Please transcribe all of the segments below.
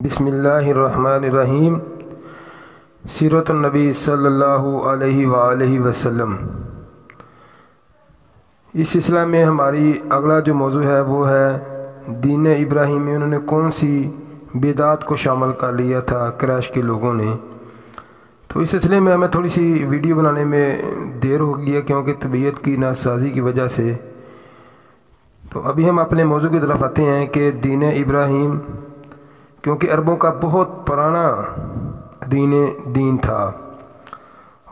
بسم اللہ الرحمن الرحیم۔ سیرت النبی صلی اللہ علیہ وآلہ وسلم۔ اس سلسلہ میں ہماری اگلا جو موضوع ہے وہ ہے دین ابراہیم میں انہوں نے کون سی بدعات کو شامل کر لیا تھا قریش کے لوگوں نے۔ تو اس سلسلے میں ہمیں تھوڑی سی ویڈیو بنانے میں دیر ہو گئی ہے کیونکہ طبیعت کی ناسازی کی وجہ سے۔ تو ابھی ہم اپنے موضوع کی طرف آتے ہیں کہ دین ابراہیم کیونکہ عربوں کا بہت پرانا دین تھا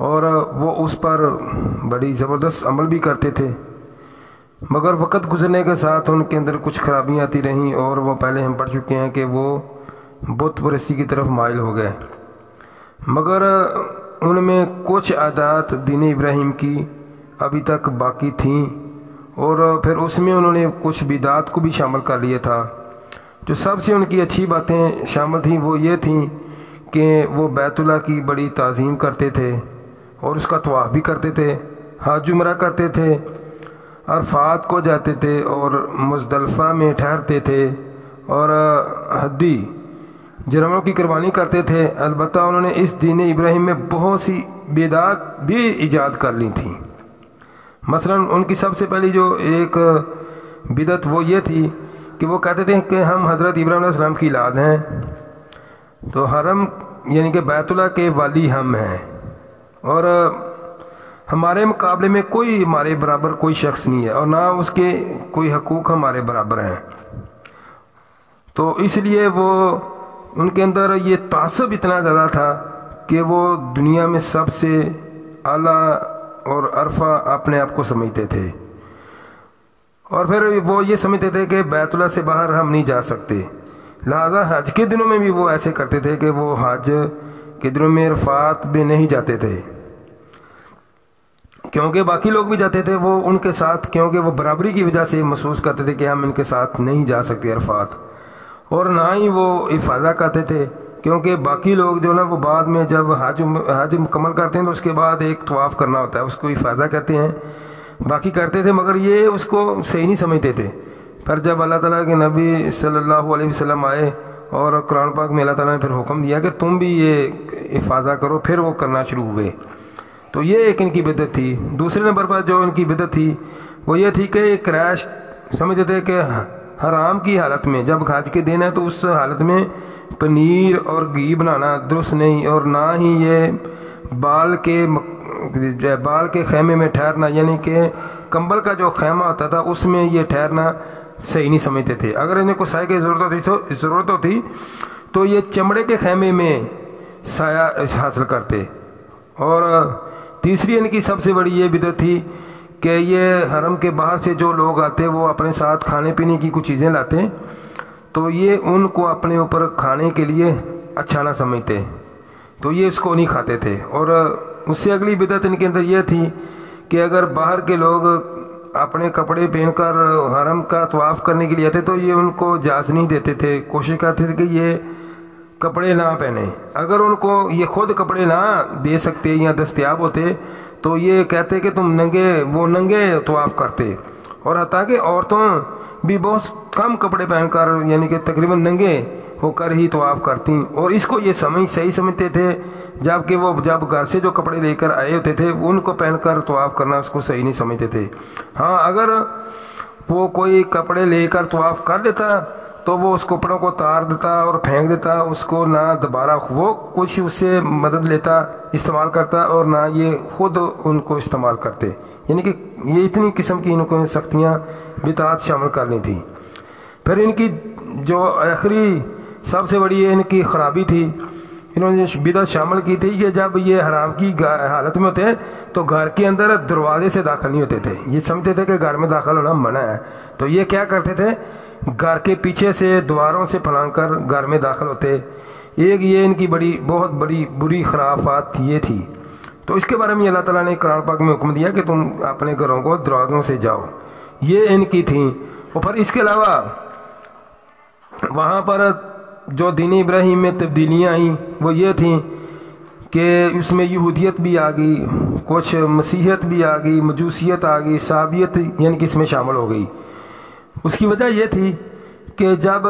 اور وہ اس پر بڑی زبردست عمل بھی کرتے تھے، مگر وقت گزرنے کے ساتھ ان کے اندر کچھ خرابیاں آتی رہیں اور وہ پہلے ہم پڑھ چکے ہیں کہ وہ بت پرستی کی طرف مائل ہو گئے، مگر ان میں کچھ عادات دین ابراہیم کی ابھی تک باقی تھیں اور پھر اس میں انہوں نے کچھ بدعات کو بھی شامل کر لیا تھا۔ جو سب سے ان کی اچھی باتیں شامل تھیں وہ یہ تھیں کہ وہ بیت اللہ کی بڑی تعظیم کرتے تھے اور اس کا طواف بھی کرتے تھے، حج عمرہ کرتے تھے، عرفات کو جاتے تھے اور مزدلفہ میں ٹھہرتے تھے اور حدی جانوروں کی قربانی کرتے تھے۔ البتہ انہوں نے اس دین ابراہیم میں بہت سی بدعات بھی ایجاد کر لی تھیں۔ مثلا ان کی سب سے پہلی جو ایک بدعت وہ یہ تھی کہ وہ کہتے تھے کہ ہم حضرت ابراہیم علیہ السلام کی اولاد ہیں، تو حرم یعنی کہ بیت اللہ کے والی ہم ہیں اور ہمارے مقابلے میں کوئی ہمارے برابر کوئی شخص نہیں ہے اور نہ اس کے کوئی حقوق ہمارے برابر ہیں۔ تو اس لیے وہ ان کے اندر یہ تعصب اتنا زیادہ تھا کہ وہ دنیا میں سب سے اعلیٰ اور عرفہ اپنے آپ کو سمجھتے تھے، اور پھر وہ یہ سمجھتے تھے کہ بیت اللہ سے باہر ہم نہیں جا سکتے، لہذا حج کے دنوں میں بھی وہ ایسے کرتے تھے کہ وہ حج کے دنوں میں عرفات میں نہیں جاتے تھے کیونکہ باقی لوگ بھی جاتے تھے، وہ ان کے ساتھ کیونکہ وہ برابری کی وجہ سے محسوس کرتے تھے کہ ہم ان کے ساتھ نہیں جا سکتے عرفات، اور نہ ہی وہ افاضہ کرتے تھے کیونکہ باقی لوگ جو نا وہ بعد میں جب حج مکمل کرتے ہیں تو اس کے بعد ایک طواف کرنا ہوتا ہے، اس کو افاضہ کہتے ہیں، باقی کرتے تھے مگر یہ اس کو صحیح نہیں سمجھتے تھے۔ پھر جب اللہ تعالیٰ کے نبی صلی اللہ علیہ وسلم آئے اور قرآن پاک میں اللہ تعالیٰ نے پھر حکم دیا کہ تم بھی یہ افاضہ کرو، پھر وہ کرنا شروع ہوئے۔ تو یہ ایک ان کی بدعت تھی۔ دوسرے نمبر پر جو ان کی بدعت تھی وہ یہ تھی کہ قریش سمجھتے تھے کہ حرام کی حالت میں جب حج کے دن ہے تو اس حالت میں پنیر اور گھی بنانا درست نہیں، اور نہ ہی یہ بال کے خیمے میں ٹھہرنا یعنی کہ کمبل کا جو خیمہ ہوتا تھا اس میں یہ ٹھہرنا صحیح نہیں سمجھتے تھے۔ اگر انہیں کوئی سائے کی ضرورت ہوتی تو یہ چمڑے کے خیمے میں سایہ حاصل کرتے۔ اور تیسری ان کی سب سے بڑی یہ بدعت تھی کہ یہ حرم کے باہر سے جو لوگ آتے وہ اپنے ساتھ کھانے پینے کی کچھ چیزیں لاتے تو یہ ان کو اپنے اوپر کھانے کے لیے اچھا نہ سمجھتے، تو یہ اس کو نہیں کھاتے تھے۔ اور اس سے اگلی بدعت ان کے اندر یہ تھی کہ اگر باہر کے لوگ اپنے کپڑے پہن کر حرم کا طواف کرنے کے لیے آتے تو یہ ان کو اجازت نہیں دیتے تھے، کوشش کرتے تھے کہ یہ کپڑے نہ پہنیں۔ اگر ان کو یہ خود کپڑے نہ دے سکتے یا دستیاب ہوتے تو یہ کہتے کہ تم ننگے طواف کرتے، اور حتیٰ کہ عورتوں بھی بہت کم کپڑے پہن کر یعنی کہ تقریباً ننگے ہو کر ہی طواف کرتی، اور اس کو یہ صحیح سمجھتے تھے، جبکہ وہ جب گھر سے جو کپڑے لے کر آئے ہوتے تھے ان کو پہن کر طواف کرنا اس کو صحیح نہیں سمجھتے تھے۔ ہاں اگر وہ کوئی کپڑے لے کر طواف کر دیتا تو وہ اس کپڑوں کو اتار دیتا اور پھینک دیتا، اس کو نہ دوبارہ وہ کچھ اس سے مدد لیتا استعمال کرتا اور نہ یہ خود ان کو استعمال کرتے، یعنی کہ یہ اتنی قسم کی ان کو سختیاں بدعات شامل کرنی تھی۔ پھر ان کی جو آخری سب سے بڑی ان کی خرابی تھی، انہوں نے بدعت شامل کی تھی کہ جب یہ حرام کی حالت میں ہوتے ہیں تو گھر کے اندر دروازے سے داخل نہیں ہوتے تھے، یہ سمجھتے تھے کہ گھر میں داخل ہونا منع ہے، تو یہ کیا کرتے تھے گھر کے پیچھے سے دیواروں سے پھلانگ کر گھر میں داخل ہوتے۔ ایک یہ ان کی بہت بڑی بری خرافات یہ تھی۔ تو اس کے بارے میں اللہ تعالیٰ نے قرآن پاک میں حکم دیا کہ تم اپنے گھروں کو دروازوں سے جاؤ، یہ ان کی تھیں۔ اور پھر اس کے علاوہ وہاں پر جو دین ابراہیم میں تبدیلیاں آئیں وہ یہ تھیں کہ اس میں یہودیت بھی آ گئی، کچھ مسیحیت بھی آ گئی، مجوسیت آ گئی، صابیت یعنی کہ اس میں شامل ہو گئی۔ اس کی وجہ یہ تھی کہ جب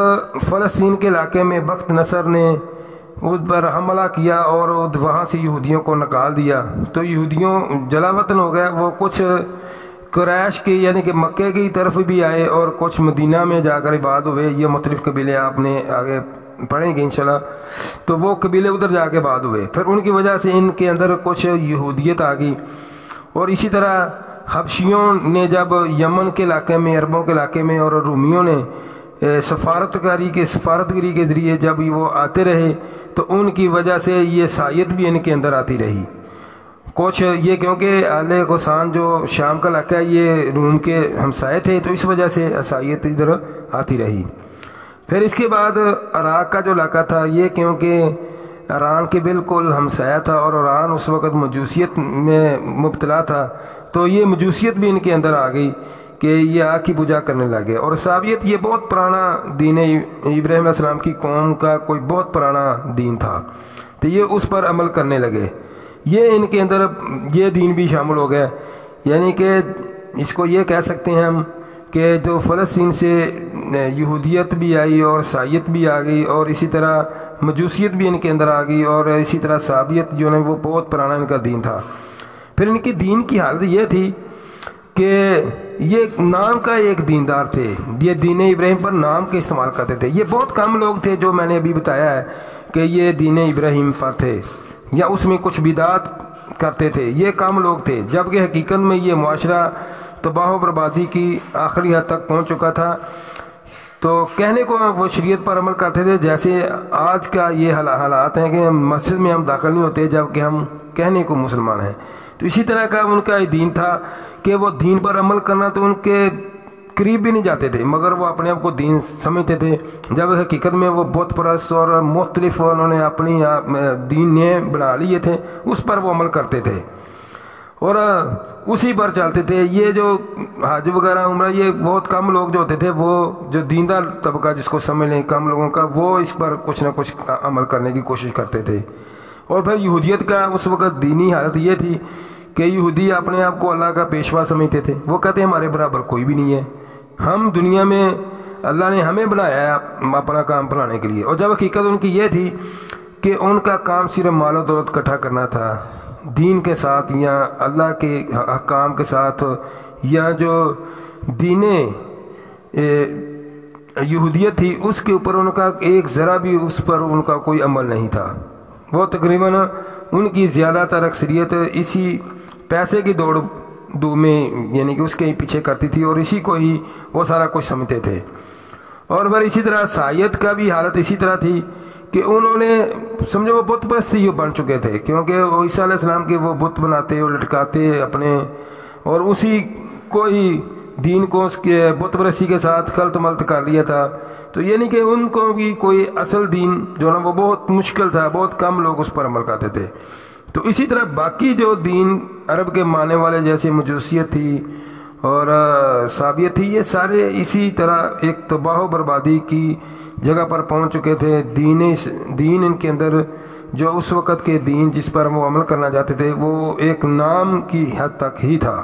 فلسطین کے علاقے میں بخت نصر نے اس پر حملہ کیا اور وہاں سے یہودیوں کو نکال دیا تو یہودیوں جلا وطن ہو گئے. وہ کچھ قریش کے یعنی کہ مکے کی طرف بھی آئے اور کچھ مدینہ میں جا کر عباد ہوئے. یہ مختلف قبیلے آپ نے آگے پڑھیں گے انشاءاللہ. تو وہ قبیلے ادھر جا کے عباد ہوئے. پھر ان کی وجہ سے ان کے اندر کچھ یہودیت آ گئی. اور اسی طرح حبشیوں نے جب یمن کے علاقے میں، عربوں کے علاقے میں، اور رومیوں نے سفارتگری کے ذریعے جب وہ آتے رہے تو ان کی وجہ سے یہ عیسائیت بھی ان کے اندر آتی رہی. کچھ یہ کیونکہ آل غسان جو شام کا علاقہ ہے یہ روم کے ہمسائے تھے تو اس وجہ سے عیسائیت ادھر آتی رہی. پھر اس کے بعد عراق کا جو علاقہ تھا یہ کیونکہ ایران کے بالکل ہمسایہ تھا اور ایران اس وقت مجوسیت میں مبتلا تھا تو یہ مجوسیت بھی ان کے اندر آ گئی کہ یہ آگ کی پوجا کرنے لگے. اور صابیت یہ بہت پرانا دین ابراہیم علیہ السلام کی قوم کا کوئی بہت پرانا دین تھا تو یہ اس پر عمل کرنے لگے. یہ ان کے اندر یہ دین بھی شامل ہو گیا. یعنی کہ اس کو یہ کہہ سکتے ہیں ہم کہ جو فلسطین سے یہودیت بھی آئی اور عیسائیت بھی آ گئی اور اسی طرح مجوسیت بھی ان کے اندر آ گئی اور اسی طرح صابیت جو ہے وہ بہت پرانا ان کا دین تھا. پھر ان کی دین کی حالت یہ تھی کہ یہ نام کا ایک دیندار تھے. یہ دین ابراہیم پر نام کے استعمال کرتے تھے. یہ بہت کم لوگ تھے جو میں نے ابھی بتایا ہے کہ یہ دین ابراہیم پر تھے یا اس میں کچھ بدعات کرتے تھے. یہ کم لوگ تھے جبکہ حقیقت میں یہ معاشرہ تباہ و بربادی کی آخری حد تک پہنچ چکا تھا. تو کہنے کو وہ شریعت پر عمل کرتے تھے جیسے آج کا یہ حالات ہیں کہ مسجد میں ہم داخل نہیں ہوتے جبکہ ہم کہنے کو مسلمان ہیں. تو اسی طرح کا ان کا دین تھا کہ وہ دین پر عمل کرنا تو ان کے قریب بھی نہیں جاتے تھے مگر وہ اپنے آپ کو دین سمجھتے تھے جب حقیقت میں وہ بت پرست اور مختلف انہوں نے اپنی دین نے بنا لیے تھے اس پر وہ عمل کرتے تھے اور اسی پر چلتے تھے. یہ جو حج وغیرہ عمرہ یہ بہت کم لوگ جو ہوتے تھے وہ جو دیندار طبقہ جس کو سمجھ لیں کم لوگوں کا وہ اس پر کچھ نہ کچھ عمل کرنے کی کوشش کرتے تھے. اور پھر یہودیت کا اس وقت دینی حالت یہ تھی کہ یہودی اپنے آپ کو اللہ کا پیشوا سمجھتے تھے. وہ کہتے ہیں ہمارے برابر کوئی بھی نہیں ہے, ہم دنیا میں اللہ نے ہمیں بنایا ہے اپنا کام بنانے کے لیے. اور جب حقیقت ان کی یہ تھی کہ ان کا کام صرف مال و دولت اکٹھا کرنا تھا دین کے ساتھ یا اللہ کے حکام کے ساتھ, یا جو دین یہودیت تھی اس کے اوپر ان کا ایک ذرا بھی اس پر ان کا کوئی عمل نہیں تھا. وہ تقریباً ان کی زیادہ تر اکثریت اسی پیسے کی دوڑ میں یعنی کہ اس کے پیچھے کرتی تھی اور اسی کو ہی وہ سارا کچھ سمجھتے تھے. اور پھر اسی طرح عیسائیت کا بھی حالت اسی طرح تھی کہ انہوں نے سمجھو وہ بت پرستی بن چکے تھے کیونکہ وہ عیسیٰ علیہ السلام کے وہ بت بناتے اور لٹکاتے اپنے اور اسی کو ہی دین کو اس کے بت پرستی کے ساتھ خلط ملط کر لیا تھا. تو یعنی کہ ان کو بھی کوئی اصل دین جو نا وہ بہت مشکل تھا, بہت کم لوگ اس پر عمل کرتے تھے. تو اسی طرح باقی جو دین عرب کے ماننے والے جیسے مجوسیت تھی اور صابیت تھی یہ سارے اسی طرح ایک تباہ و بربادی کی جگہ پر پہنچ چکے تھے. دین ان کے اندر جو اس وقت کے دین جس پر وہ عمل کرنا چاہتے تھے وہ ایک نام کی حد تک ہی تھا.